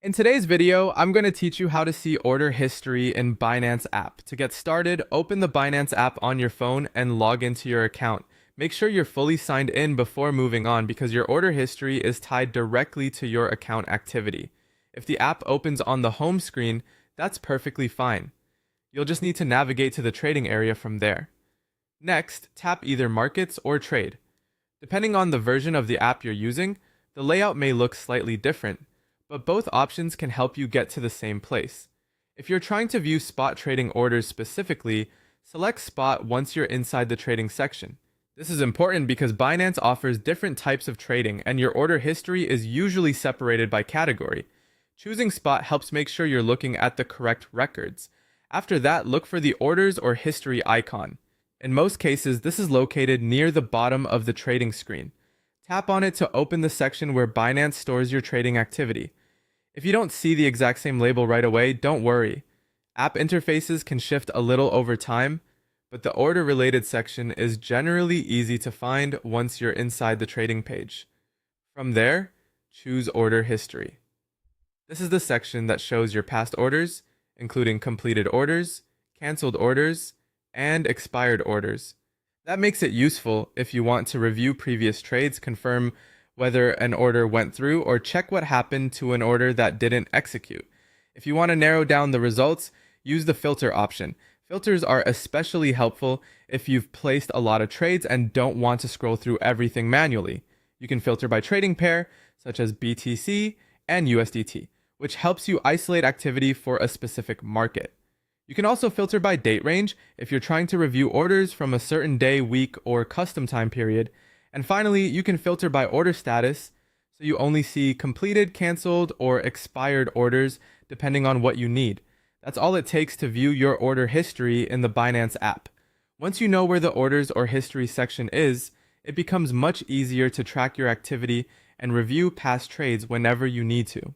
In today's video, I'm going to teach you how to see order history in Binance app. To get started, open the Binance app on your phone and log into your account. Make sure you're fully signed in before moving on because your order history is tied directly to your account activity. If the app opens on the home screen, that's perfectly fine. You'll just need to navigate to the trading area from there. Next, tap either Markets or Trade. Depending on the version of the app you're using, the layout may look slightly different, but both options can help you get to the same place. If you're trying to view spot trading orders specifically, select Spot once you're inside the trading section. This is important because Binance offers different types of trading and your order history is usually separated by category. Choosing Spot helps make sure you're looking at the correct records. After that, look for the orders or history icon. In most cases, this is located near the bottom of the trading screen. Tap on it to open the section where Binance stores your trading activity. If you don't see the exact same label right away, don't worry. App interfaces can shift a little over time, but the order-related section is generally easy to find once you're inside the trading page. From there, choose Order History. This is the section that shows your past orders, including completed orders, canceled orders, and expired orders. That makes it useful if you want to review previous trades, confirm whether an order went through, or check what happened to an order that didn't execute. If you want to narrow down the results, use the filter option. Filters are especially helpful if you've placed a lot of trades and don't want to scroll through everything manually. You can filter by trading pair, such as BTC and USDT, which helps you isolate activity for a specific market. You can also filter by date range if you're trying to review orders from a certain day, week, or custom time period. And finally, you can filter by order status, so you only see completed, canceled, or expired orders depending on what you need. That's all it takes to view your order history in the Binance app. Once you know where the orders or history section is, it becomes much easier to track your activity and review past trades whenever you need to.